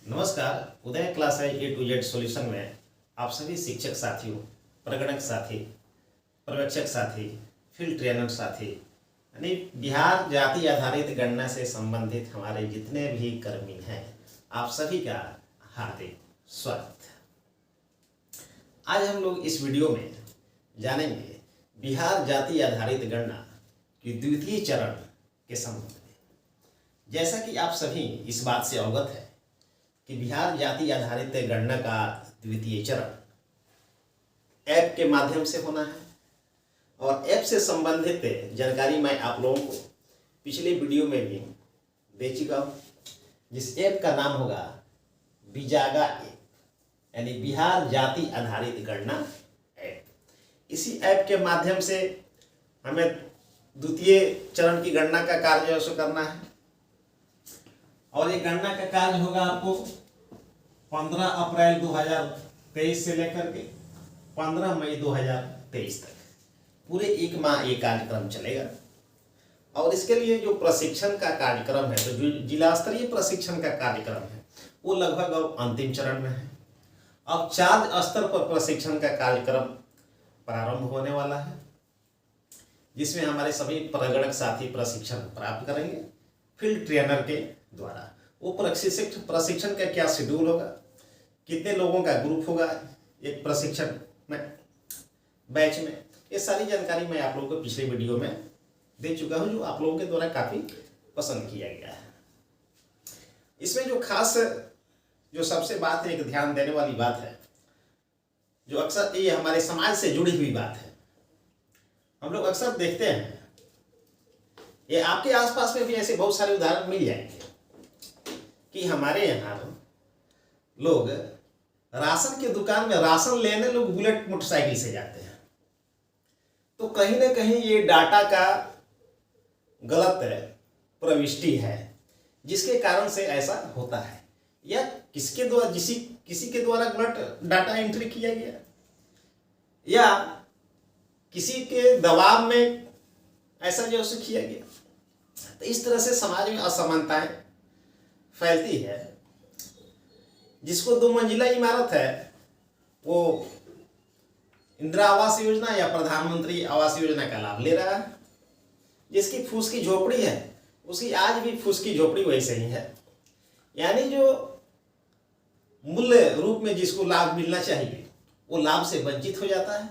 नमस्कार, उदय क्लास है A to Z solution में आप सभी शिक्षक साथियों, प्रगणक साथी, पर्यवेक्षक साथी, फील्ड ट्रेनर साथी यानी बिहार जाति आधारित गणना से संबंधित हमारे जितने भी कर्मी हैं, आप सभी का हार्दिक स्वागत। आज हम लोग इस वीडियो में जानेंगे बिहार जाति आधारित गणना की द्वितीय चरण के संबंध में। जैसा कि आप सभी इस बात से अवगत है कि बिहार जाति आधारित गणना का द्वितीय चरण ऐप के माध्यम से होना है और ऐप से संबंधित जानकारी मैं आप लोगों को पिछले वीडियो में भी दे चुका हूँ, जिस ऐप का नाम होगा बिजागा ऐप यानी बिहार जाति आधारित गणना ऐप। इसी ऐप के माध्यम से हमें द्वितीय चरण की गणना का कार्य अवश्य करना है और ये गणना का कार्य होगा आपको 15 अप्रैल 2023 से लेकर के 15 मई 2023 तक पूरे एक माह ये कार्यक्रम चलेगा। और इसके लिए जो प्रशिक्षण का कार्यक्रम है, तो जो जिला स्तरीय प्रशिक्षण का कार्यक्रम है वो लगभग अब अंतिम चरण में है। अब 4 स्तर पर प्रशिक्षण का कार्यक्रम प्रारंभ होने वाला है, जिसमें हमारे सभी प्रगणक साथी प्रशिक्षण प्राप्त करेंगे फील्ड ट्रेनर के द्वारा। वो प्रशिक्षण का क्या शेड्यूल होगा, कितने लोगों का ग्रुप होगा एक प्रशिक्षण में बैच में, ये सारी जानकारी मैं आप लोगों को पिछले वीडियो में दे चुका हूं, जो आप लोगों के द्वारा काफ़ी पसंद किया गया है। इसमें जो खास जो सबसे बात है, एक ध्यान देने वाली बात है, जो अक्सर ये हमारे समाज से जुड़ी हुई बात है। हम लोग अक्सर देखते हैं, ये आपके आसपास में भी ऐसे बहुत सारे उदाहरण मिल जाएंगे कि हमारे यहाँ लोग राशन की दुकान में राशन लेने लोग बुलेट मोटरसाइकिल से जाते हैं। तो कहीं ना कहीं ये डाटा का गलत प्रविष्टि है, जिसके कारण से ऐसा होता है, या किसके द्वारा किसी के द्वारा गलत डाटा एंट्री किया गया, या किसी के दबाव में ऐसा जो किया गया। तो इस तरह से समाज में असमानताएं फैलती है। जिसको 2 मंजिला इमारत है वो इंदिरा आवास योजना या प्रधानमंत्री आवास योजना का लाभ ले रहा है। जिसकी फूस की झोपड़ी है उसकी आज भी फूस की झोपड़ी वैसे ही है। यानी जो मूल्य रूप में जिसको लाभ मिलना चाहिए वो लाभ से वंचित हो जाता है,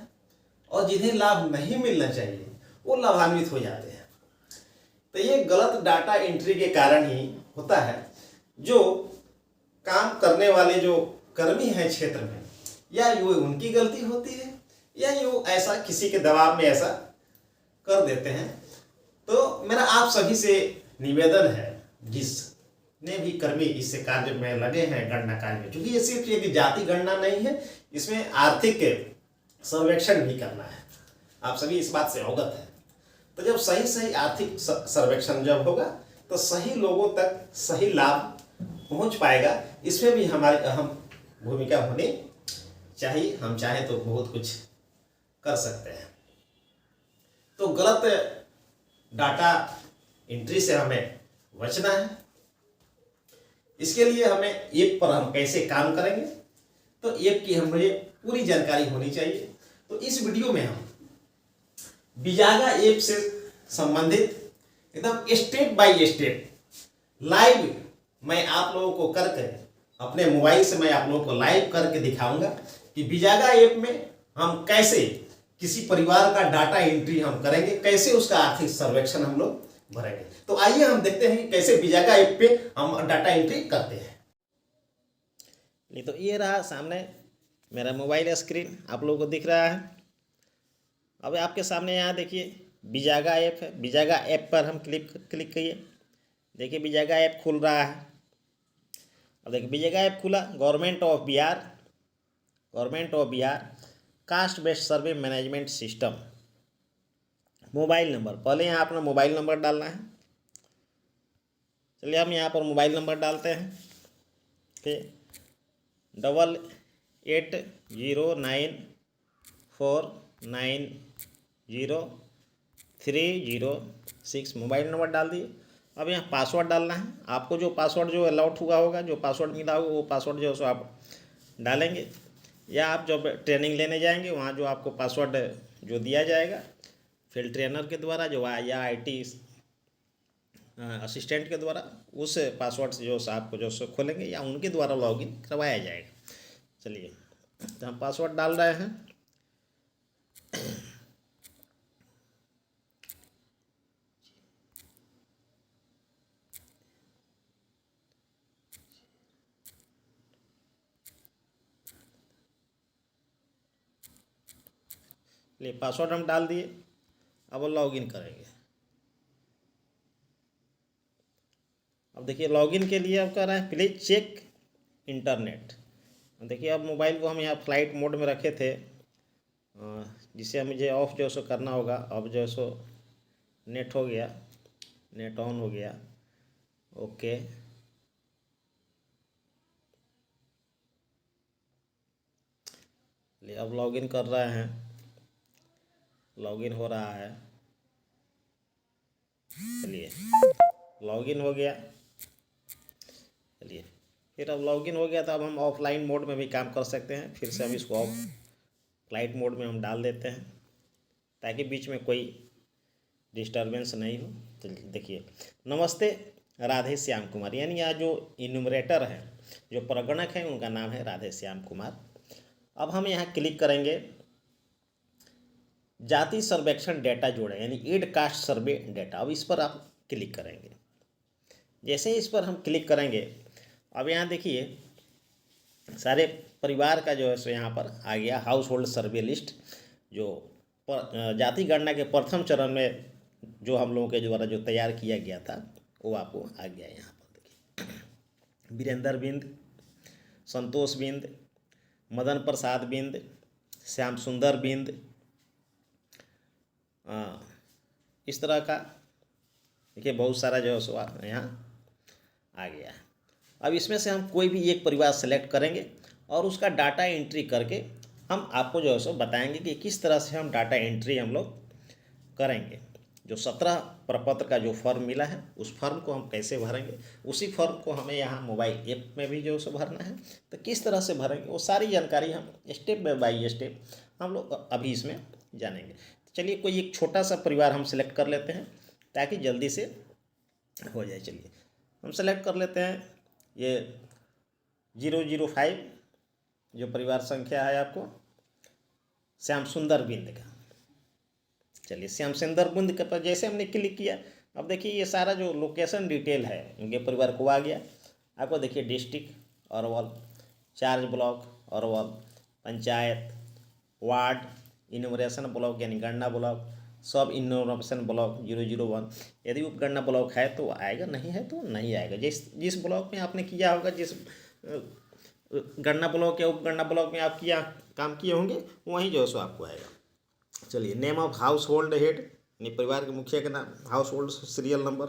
और जिन्हें लाभ नहीं मिलना चाहिए वो लाभान्वित हो जाते हैं। तो ये गलत डाटा एंट्री के कारण ही होता है। जो काम करने वाले जो कर्मी हैं क्षेत्र में, या वो उनकी गलती होती है, या वो ऐसा किसी के दबाव में ऐसा कर देते हैं। तो मेरा आप सभी से निवेदन है, जिसने भी कर्मी इस कार्य में लगे हैं गणना कार्य में, क्योंकि ये सिर्फ एक जाति गणना नहीं है, इसमें आर्थिक सर्वेक्षण भी करना है। आप सभी इस बात से अवगत है। तो जब सही आर्थिक सर्वेक्षण जब होगा तो सही लोगों तक सही लाभ पहुंच पाएगा। इसमें भी हमारी अहम भूमिका होनी चाहिए। हम चाहें तो बहुत कुछ कर सकते हैं। तो गलत डाटा एंट्री से हमें बचना है। इसके लिए हमें ऐप पर हम कैसे काम करेंगे, तो ऐप की हमें पूरी जानकारी होनी चाहिए। तो इस वीडियो में हम बिजागा ऐप से संबंधित एकदम स्टेप बाय स्टेप लाइव मैं आप लोगों को करके अपने मोबाइल से मैं आप लोगों को लाइव करके दिखाऊंगा कि बिजागा ऐप में हम कैसे किसी परिवार का डाटा एंट्री हम करेंगे, कैसे उसका आर्थिक सर्वेक्षण हम लोग भरेंगे। तो आइए हम देखते हैं कि कैसे बिजागा ऐप पे हम डाटा एंट्री करते हैं। नहीं तो ये रहा सामने मेरा मोबाइल स्क्रीन आप लोगों को दिख रहा है। अब आपके सामने यहाँ देखिए बिजागा ऐप है। बिजागा ऐप पर हम क्लिक करिए। देखिए बिजागा ऐप खुल रहा है। अब देखिए बिजागा ऐप खुला। Government of Bihar caste based survey management system. Mobile number, पहले यहाँ अपना मोबाइल नंबर डालना है। चलिए हम यहाँ पर मोबाइल नंबर डालते हैं। ठीक, 8809 490306 मोबाइल नंबर डाल दिए। अब यहाँ पासवर्ड डालना है आपको, जो पासवर्ड जो अलॉट हुआ होगा, जो पासवर्ड मिला होगा वो पासवर्ड जो है सो आप डालेंगे, या आप जब ट्रेनिंग लेने जाएंगे वहाँ जो आपको पासवर्ड जो दिया जाएगा फील्ड ट्रेनर के द्वारा जो या IT असिस्टेंट के द्वारा, उस पासवर्ड से जो आपको जो सो खोलेंगे या उनके द्वारा लॉगिन करवाया जाएगा। चलिए, तो हम पासवर्ड डाल रहे हैं। चलिए, पासवर्ड हम डाल दिए। अब लॉगिन करेंगे। अब देखिए, लॉगिन के लिए अब कह रहा है प्लीज चेक इंटरनेट। देखिए, अब मोबाइल को हम यहाँ फ्लाइट मोड में रखे थे, जिसे मुझे ऑफ जो है सो करना होगा। अब जो है सो नेट हो गया, नेट ऑन हो गया। ओके, अब लॉगिन कर रहे हैं, लॉगिन हो रहा है। चलिए, लॉगिन हो गया। चलिए, फिर अब लॉगिन हो गया तो अब हम ऑफलाइन मोड में भी काम कर सकते हैं। फिर से हम इसको ऑफ फ्लाइट मोड में हम डाल देते हैं ताकि बीच में कोई डिस्टरबेंस नहीं हो। चलिए, देखिए, नमस्ते राधे श्याम कुमार, यानी यहाँ जो इन्यूमरेटर हैं, जो प्रगणक हैं, उनका नाम है राधे श्याम कुमार। अब हम यहाँ क्लिक करेंगे जाति सर्वेक्षण डेटा जोड़े, यानी एड कास्ट सर्वे डेटा। अब इस पर आप क्लिक करेंगे। जैसे ही इस पर हम क्लिक करेंगे, अब यहाँ देखिए सारे परिवार का जो है सो यहाँ पर आ गया हाउस होल्ड सर्वे लिस्ट। जो जाति गणना के प्रथम चरण में जो हम लोगों के द्वारा जो तैयार किया गया था वो आपको आ गया। यहाँ पर देखिए, वीरेंद्र बिंद, संतोष बिंद, मदन प्रसाद बिंद, श्याम सुंदर बिंद, इस तरह का देखिए बहुत सारा जो है सो यहाँ आ गया है। अब इसमें से हम कोई भी एक परिवार सेलेक्ट करेंगे और उसका डाटा एंट्री करके हम आपको जो है सो बताएंगे कि किस तरह से हम डाटा एंट्री हम लोग करेंगे। जो 17 प्रपत्र का जो फॉर्म मिला है उस फॉर्म को हम कैसे भरेंगे, उसी फॉर्म को हमें यहाँ मोबाइल ऐप में भी जो है सो भरना है। तो किस तरह से भरेंगे वो सारी जानकारी हम स्टेप बाय स्टेप हम लोग अभी इसमें जानेंगे। तो चलिए, कोई एक छोटा सा परिवार हम सेलेक्ट कर लेते हैं ताकि जल्दी से हो जाए। चलिए, हम सेलेक्ट कर लेते हैं ये 005 जो परिवार संख्या है आपको श्याम सुंदर बिंद का। चलिए, श्याम सुंदर बिंद के पर जैसे हमने क्लिक किया, अब देखिए ये सारा जो लोकेशन डिटेल है उनके परिवार को आ गया। आपको देखिए district Arwal, charge block Arwal, panchayat, ward, enumeration block यानी गणना ब्लॉक, सब इन्यूमरेशन ब्लॉक 001। यदि उपगणना ब्लॉक है तो आएगा, नहीं है तो नहीं आएगा। जिस ब्लॉक में आपने किया होगा, जिस गणना ब्लॉक या उपगणना ब्लॉक में आप काम किए होंगे, वहीं जो है सो आपको आएगा। चलिए, name of house hold head यानी परिवार के मुखिया का नाम, house hold serial number,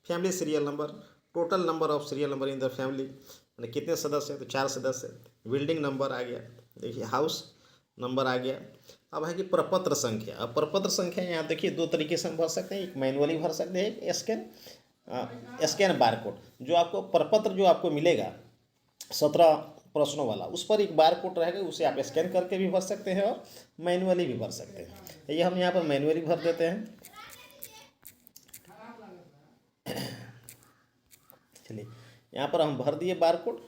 family serial number, total number of serial number in the family, यानी कितने सदस्य हैं तो 4 सदस्य। बिल्डिंग नंबर आ गया, देखिए हाउस नंबर आ गया। अब है कि प्रपत्र संख्या। अब प्रपत्र संख्या यहाँ देखिए 2 तरीके से हम भर सकते हैं, एक मैनुअली भर सकते हैं, एक स्कैन बारकोड। जो आपको प्रपत्र जो आपको मिलेगा 17 प्रश्नों वाला, उस पर एक बारकोड रहेगा, उसे आप स्कैन करके भी भर सकते हैं और मैनुअली भी भर सकते हैं। ये हम यहाँ पर मैनुअली भर देते हैं। चलिए, यहाँ पर हम भर दिए बारकोड।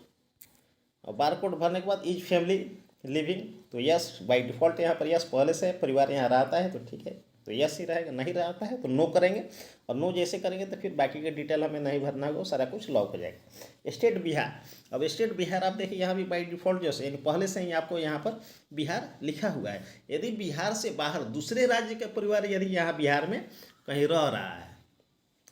और बारकोड भरने के बाद इज फैमिली लिविंग, तो यस बाय डिफ़ॉल्ट यहाँ पर यस पहले से परिवार यहाँ रहता है तो ठीक है, तो यस ही रहेगा। नहीं रहता है तो नो करेंगे, और नो जैसे करेंगे तो फिर बाकी के डिटेल हमें नहीं भरना होगा, सारा कुछ लॉक हो जाएगा। स्टेट बिहार। अब स्टेट बिहार आप देखिए यहाँ भी बाय डिफ़ॉल्ट जैसे यानी पहले से ही आपको यहाँ पर बिहार लिखा हुआ है। यदि बिहार से बाहर दूसरे राज्य का परिवार यदि यहाँ बिहार में कहीं रह रहा है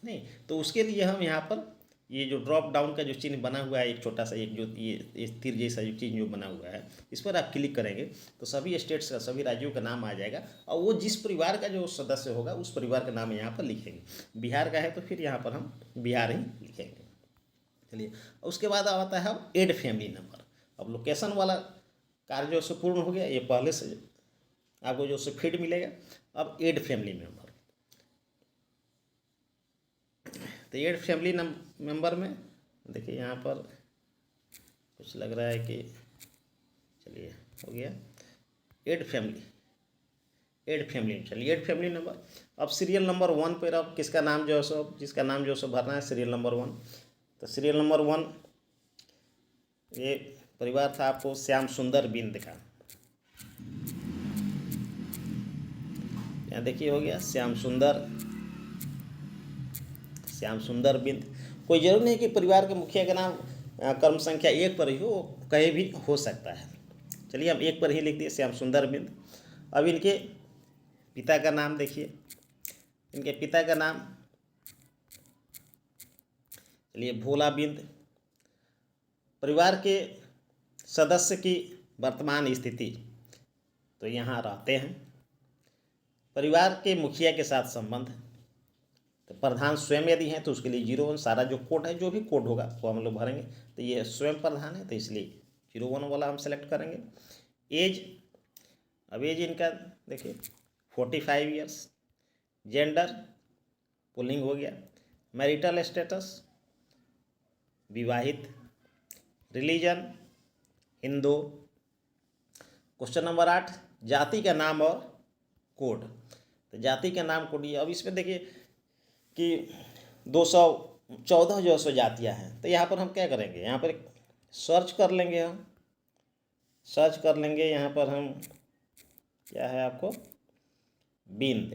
नहीं, तो उसके लिए हम यहाँ पर ये जो ड्रॉप डाउन का जो चिन्ह बना हुआ है, एक छोटा सा एक जो ये तीर जैसा जो चीज़ जो बना हुआ है, इस पर आप क्लिक करेंगे तो सभी स्टेट्स का, सभी राज्यों का नाम आ जाएगा, और वो जिस परिवार का जो सदस्य होगा उस परिवार का नाम यहाँ पर लिखेंगे। बिहार का है तो फिर यहाँ पर हम बिहार ही लिखेंगे। चलिए, उसके बाद आता है अब एड फैमिली नंबर। अब लोकेशन वाला कार्य जो पूर्ण हो गया, ये पहले से आपको जो फीड मिलेगा। अब एड फैमिली मेम्बर, तो एड फैमिली मेम्बर में देखिए यहाँ पर कुछ लग रहा है कि चलिए हो गया एड फैमिली, चलिए एड फैमिली नंबर। अब सीरियल नंबर 1 पर अब किसका नाम जो है सो, जिसका नाम जो है सो भरना है सीरियल नंबर 1। तो सीरियल नंबर 1 ये परिवार था आपको श्याम सुंदर बिंद का। यहाँ देखिए हो गया श्याम सुंदर बिंद। कोई जरूर नहीं कि परिवार के मुखिया का नाम क्रम संख्या 1 पर ही हो, कहीं भी हो सकता है। चलिए हम 1 पर ही लिख दिए श्याम सुंदर बिंद। अब इनके पिता का नाम देखिए, इनके पिता का नाम चलिए भोला बिंद। परिवार के सदस्य की वर्तमान स्थिति तो यहाँ रहते हैं। परिवार के मुखिया के साथ संबंध, तो प्रधान स्वयं यदि हैं तो उसके लिए 01 सारा जो कोड है, जो भी कोड होगा वो हम लोग भरेंगे। तो ये स्वयं प्रधान है तो इसलिए 01 वाला हम सेलेक्ट करेंगे। एज, अब एज इनका देखिए 45 ईयर्स। जेंडर पुल्लिंग हो गया। मैरिटल स्टेटस विवाहित। रिलीजन हिंदू। क्वेश्चन नंबर 8 जाति का नाम और कोड। तो जाति का नाम कोड ये, अब इसमें देखिए कि 214 जो सौ जातियाँ हैं। तो यहाँ पर हम क्या करेंगे, यहाँ पर सर्च कर लेंगे, हम सर्च कर लेंगे। यहाँ पर हम क्या है आपको बिंद,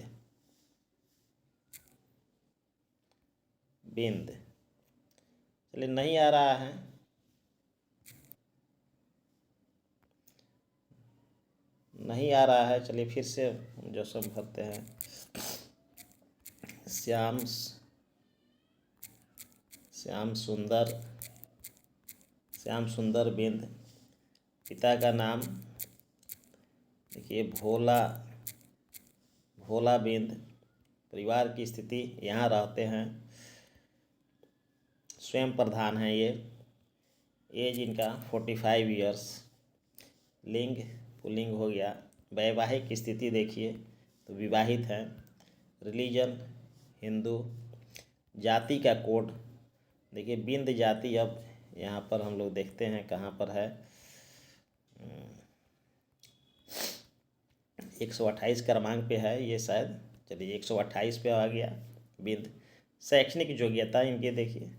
चलिए नहीं आ रहा है, नहीं आ रहा है। चलिए फिर से हम जो सब भरते हैं श्याम सुंदर बिंद। पिता का नाम देखिए भोला बिंद। परिवार की स्थिति यहाँ रहते हैं, स्वयं प्रधान हैं ये। एज इनका 45 ईयर्स। लिंग पुल्लिंग हो गया। वैवाहिक स्थिति देखिए तो विवाहित हैं। रिलीजन हिंदू। जाति का कोड देखिए बिंद जाति। अब यहाँ पर हम लोग देखते हैं कहाँ पर है, 128 क्रमांक पे है ये शायद। चलिए 128 पे आ गया बिंद। शैक्षणिक योग्यता इनके देखिए,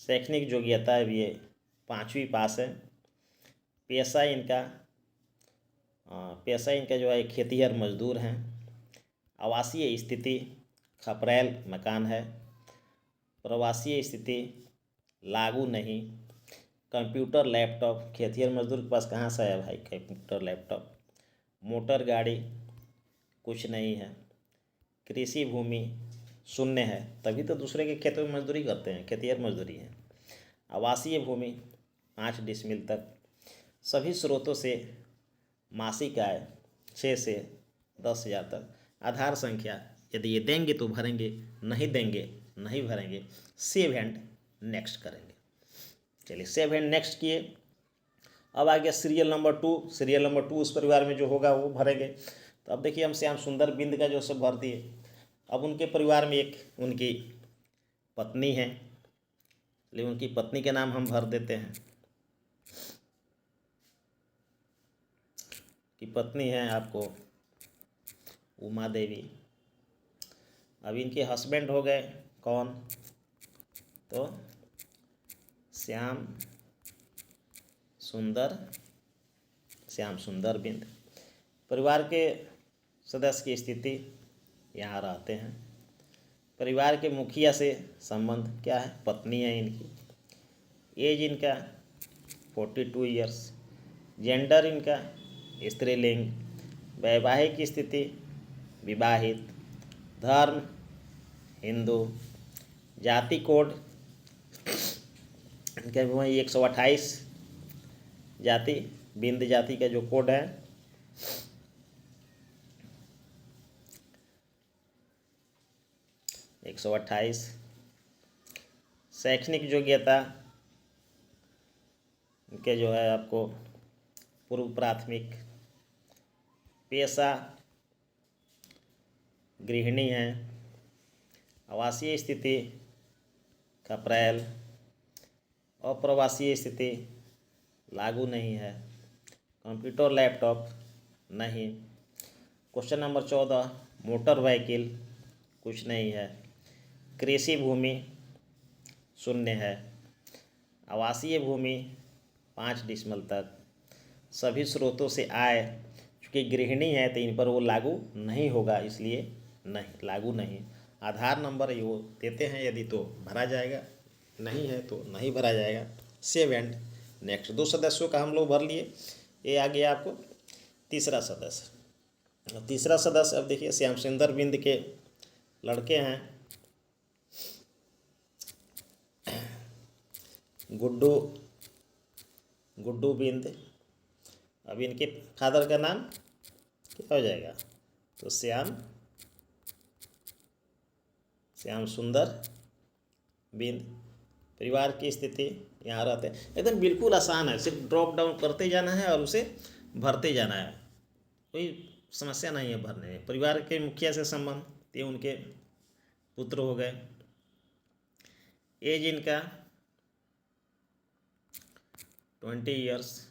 शैक्षणिक योग्यता ये 5वीं पास है। पेशा इनका जो है खेतिहर मजदूर हैं। आवासीय स्थिति खपरैल मकान है। प्रवासीय स्थिति लागू नहीं। कंप्यूटर लैपटॉप खेतिहर मजदूर के पास कहाँ से आया भाई कंप्यूटर लैपटॉप। मोटर गाड़ी कुछ नहीं है। कृषि भूमि शून्य है, तभी तो दूसरे के खेतों में मजदूरी करते हैं, खेतिहर मजदूरी है। आवासीय भूमि 5 डिसमिल तक। सभी स्रोतों से मासिक आय 6 से 10,000 तक। आधार संख्या यदि ये देंगे तो भरेंगे, नहीं देंगे नहीं भरेंगे। सेव एंड नेक्स्ट करेंगे। चलिए सेव एंड नेक्स्ट किए। अब आ गया सीरियल नंबर 2। सीरियल नंबर 2 उस परिवार में जो होगा वो भरेंगे। तो अब देखिए हम श्याम सुंदर बिंद का जो सब भर दिए। अब उनके परिवार में एक उनकी पत्नी है, लेकिन उनकी पत्नी के नाम हम भर देते हैं कि पत्नी है आपको उमा देवी। अब इनके हस्बैंड हो गए कौन, तो श्याम सुंदर बिंद। परिवार के सदस्य की स्थिति यहाँ रहते हैं। परिवार के मुखिया से संबंध क्या है, पत्नी है इनकी। एज इनका 42 ईयर्स। जेंडर इनका स्त्रीलिंग। वैवाहिक स्थिति विवाहित। धर्म हिंदू। जाति कोड इनका वही 128 जाति बिंद जाति का जो कोड है। एक 128। शैक्षणिक योग्यता इनके जो है आपको पूर्व प्राथमिक। पेशा गृहिणी हैं। आवासीय स्थिति अप्रैल। अप्रवासीय स्थिति लागू नहीं है। कंप्यूटर लैपटॉप नहीं। क्वेश्चन नंबर 14 मोटर व्हीकल कुछ नहीं है। कृषि भूमि शून्य है। आवासीय भूमि 5 डिसमल तक। सभी स्रोतों से आय, चूँकि गृहिणी है तो इन पर वो लागू नहीं होगा, इसलिए नहीं, लागू नहीं। आधार नंबर ये वो देते हैं, यदि तो भरा जाएगा, नहीं है तो नहीं भरा जाएगा। Save and next. 2 सदस्यों का हम लोग भर लिए। ये आ गया आपको तीसरा सदस्य। तीसरा सदस्य अब देखिए श्याम सुंदर बिंद के लड़के हैं गुड्डू बिंद। अब इनके फादर का नाम क्या हो जाएगा, तो श्याम सुंदर बिंद। परिवार की स्थिति यहाँ रहते हैं, एकदम बिल्कुल आसान है, सिर्फ ड्रॉप डाउन करते जाना है और उसे भरते जाना है, कोई समस्या नहीं है भरने में। परिवार के मुखिया से संबंध, ये उनके पुत्र हो गए। एज इनका 20 ईयर्स।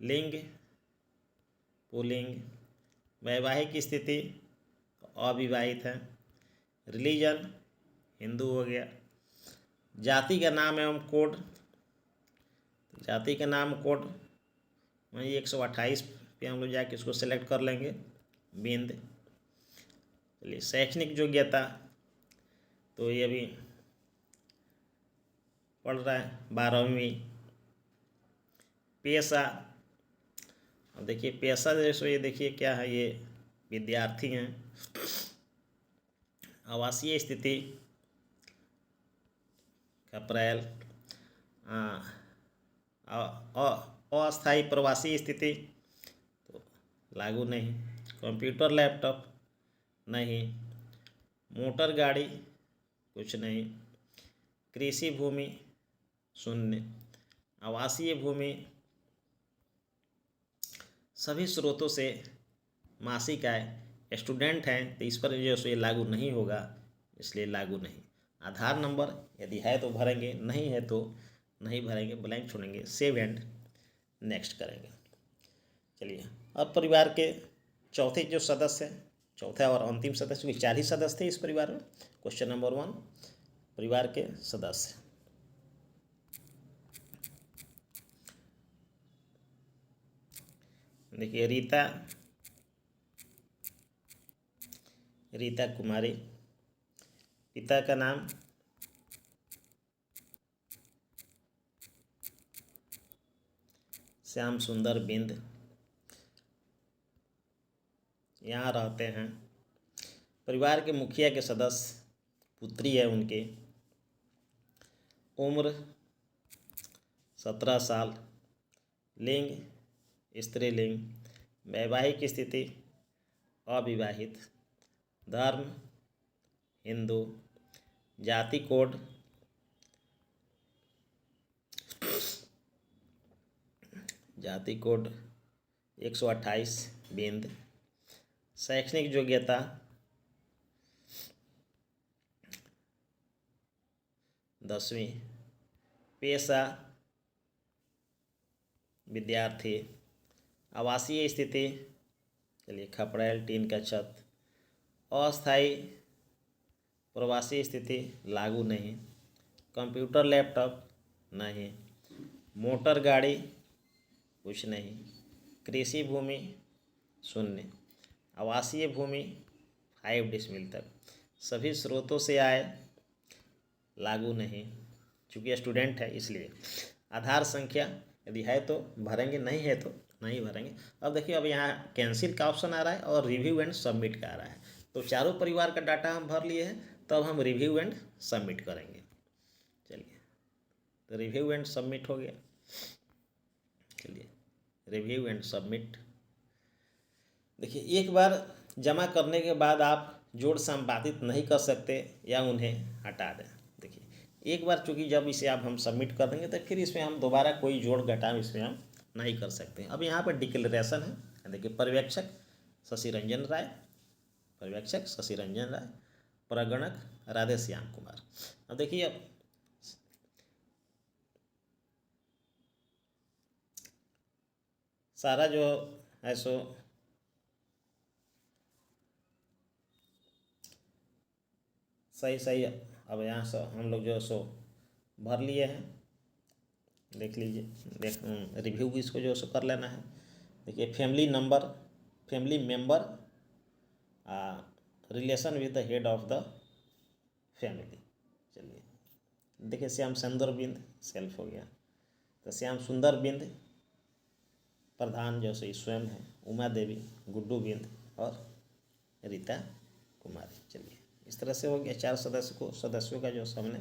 लिंग पुल्लिंग। वैवाहिक स्थिति अविवाहित है। रिलीजन हिंदू हो गया। जाति का नाम एवं कोड, जाति का नाम कोड वही 128 पे हम लोग जाके इसको सेलेक्ट कर लेंगे, बिंद। चलिए शैक्षणिक योग्यता, तो ये अभी पढ़ रहा है 12वीं। पेशा, अब देखिए पेशा जैसे ये देखिए क्या है, ये विद्यार्थी हैं। आवासीय स्थिति अप्रैल। अस्थायी प्रवासी स्थिति तो लागू नहीं। कंप्यूटर लैपटॉप नहीं। मोटर गाड़ी कुछ नहीं। कृषि भूमि शून्य। आवासीय भूमि सभी स्रोतों से मासिक आय, स्टूडेंट हैं तो इस पर जो है लागू नहीं होगा, इसलिए लागू नहीं। आधार नंबर यदि है तो भरेंगे, नहीं है तो नहीं भरेंगे, ब्लैंक छोड़ेंगे। सेव एंड नेक्स्ट करेंगे। चलिए अब परिवार के चौथे जो सदस्य हैं, चौथा और अंतिम सदस्य, क्योंकि 4 ही सदस्य थे इस परिवार में। क्वेश्चन नंबर 1 परिवार के सदस्य। देखिए रीता कुमारी। पिता का नाम श्याम सुंदर बिंद। यहाँ रहते हैं। परिवार के मुखिया के सदस्य पुत्री है उनके। उम्र 17 साल। लिंग स्त्रीलिंग। वैवाहिक स्थिति अविवाहित। धर्म हिंदू। जाति कोड जाति कोड 128 बिंद। शैक्षणिक योग्यता 10वीं। पेशा विद्यार्थी। आवासीय स्थिति चलिए खपड़ैल, टीन का छत। अस्थायी प्रवासी स्थिति लागू नहीं। कंप्यूटर लैपटॉप नहीं। मोटर गाड़ी कुछ नहीं। कृषि भूमि शून्य। आवासीय भूमि 5 डिसमिल तक। सभी स्रोतों से आय लागू नहीं, चूँकि स्टूडेंट है इसलिए। आधार संख्या यदि है तो भरेंगे, नहीं है तो नहीं भरेंगे। अब देखिए अब यहाँ कैंसिल का ऑप्शन आ रहा है और रिव्यू एंड सबमिट का आ रहा है, तो चारों परिवार का डाटा हम भर लिए हैं, तब हम रिव्यू एंड सबमिट करेंगे। चलिए तो रिव्यू एंड सबमिट हो गया। चलिए रिव्यू एंड सबमिट। देखिए एक बार जमा करने के बाद आप जोड़ संपादित नहीं कर सकते या उन्हें हटा दें। देखिए एक बार चूँकि जब इसे आप हम सबमिट कर देंगे तो फिर इसमें हम दोबारा कोई जोड़ घटाव इसमें हम नहीं कर सकते। अब यहाँ पर डिक्लेरेशन है, देखिए पर्यवेक्षक शशि रंजन राय, पर्यवेक्षक शशि रंजन राय, प्रगणक राधे श्याम कुमार। अब देखिए, अब सारा जो है सो सही अब यहाँ से हम लोग जो है सो भर लिए हैं, देख लीजिए, रिव्यू भी इसको जो है सो कर लेना है। देखिए, family member relation with the head of the family. चलिए, देखिए, श्याम सुंदर बिंद सेल्फ हो गया, तो श्याम सुंदर बिंद प्रधान जो सही स्वयं है, उमा देवी, गुड्डू बिंद और रीता कुमारी। चलिए, इस तरह से हो गया 4 सदस्यों का जो हमने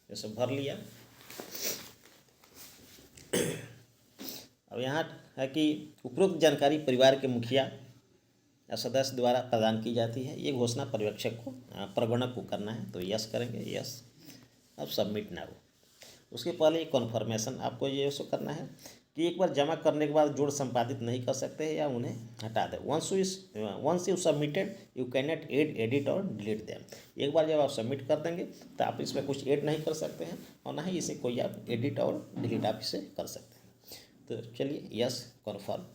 जैसे भर लिया। अब यहाँ है कि उपरोक्त जानकारी परिवार के मुखिया या सदस्य द्वारा प्रदान की जाती है। ये घोषणा पर्यवेक्षक को प्रगणक को करना है, तो यस करेंगे, यस। अब सबमिट नाउ। उसके पहले कन्फर्मेशन आपको ये सो करना है कि एक बार जमा करने के बाद जोड़ संपादित नहीं कर सकते हैं या उन्हें हटा दें। Once you submitted you can not edit और डिलीट देम। एक बार जब आप सबमिट कर देंगे तो आप इसमें कुछ ऐड नहीं कर सकते हैं और ना ही इसे कोई आप एडिट और डिलीट आप इसे कर सकते हैं। तो चलिए, यस कन्फर्म।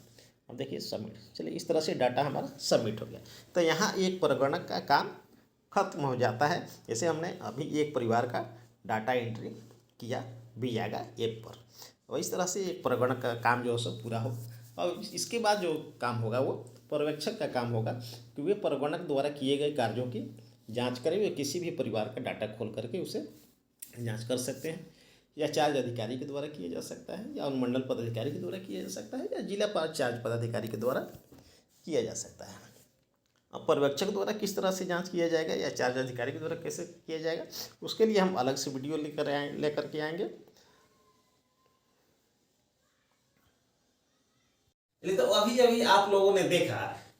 अब देखिए सबमिट। चलिए, इस तरह से डाटा हमारा सबमिट हो गया। तो यहाँ एक प्रगणक का काम खत्म हो जाता है। जैसे हमने अभी एक परिवार का डाटा एंट्री किया बियागा ऐप पर, और इस तरह से एक प्रगणक का काम जो है सब पूरा हो। और इसके बाद जो काम होगा वो पर्यवेक्षक का काम होगा कि वे प्रगणक द्वारा किए गए कार्यों की जांच करें। वे किसी भी परिवार का डाटा खोल करके उसे जांच कर सकते हैं, या चार्ज अधिकारी के द्वारा किया जा सकता है, या अनुमंडल पदाधिकारी के द्वारा किया जा सकता है, या जिला चार्ज पदाधिकारी के द्वारा किया जा सकता है। अब पर्यवेक्षक द्वारा किस तरह से जांच किया जाएगा या चार्ज अधिकारी के द्वारा कैसे किया जाएगा, उसके लिए हम अलग से वीडियो लेकर के आएंगे। तो अभी आप लोगों ने देखा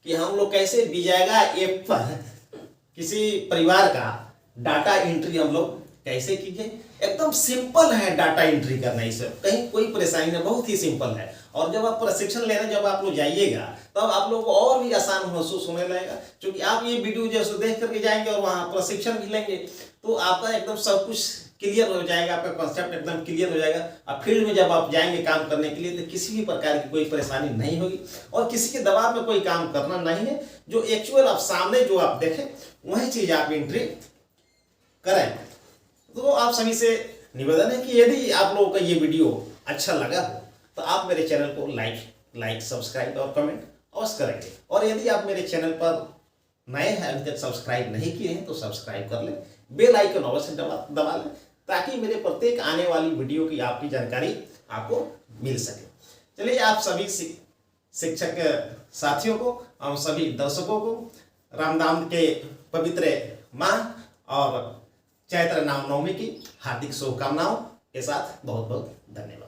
कि हम लोग कैसे बियागा ऐप पर किसी परिवार का डाटा एंट्री हम लोग कैसे कीजिए। एकदम सिंपल है डाटा एंट्री करना, इससे कहीं कोई परेशानी नहीं, बहुत ही सिंपल है। और जब आप प्रशिक्षण लेने जब आप लोग जाइएगा तब आप लोग को और भी आसान महसूस होने लगेगा, क्योंकि आप ये वीडियो जैसे देख करके जाएंगे और वहाँ प्रशिक्षण भी लेंगे तो आपका एकदम सब कुछ क्लियर हो जाएगा, आपका कॉन्सेप्ट एकदम क्लियर हो जाएगा। अब फील्ड में जब आप जाएंगे काम करने के लिए तो किसी भी प्रकार की कोई परेशानी नहीं होगी और किसी के दबाव में कोई काम करना नहीं है। जो एक्चुअल आप सामने जो आप देखें वही चीज आप एंट्री करें। तो आप सभी से निवेदन है कि यदि आप लोगों का ये वीडियो अच्छा लगा हो तो आप मेरे चैनल को लाइक सब्सक्राइब और कमेंट अवश्य करेंगे। और यदि आप मेरे चैनल पर नए हैं, अभी तक सब्सक्राइब नहीं किए हैं तो सब्सक्राइब कर लें, बेल आइकन अवश्य दबा लें, ताकि मेरे प्रत्येक आने वाली वीडियो की आपकी जानकारी आपको मिल सके। चलिए, आप सभी शिक्षक साथियों को और सभी दर्शकों को रामदाम के पवित्र माह और चैत्र रामनवमी की हार्दिक शुभकामनाओं के साथ बहुत बहुत धन्यवाद।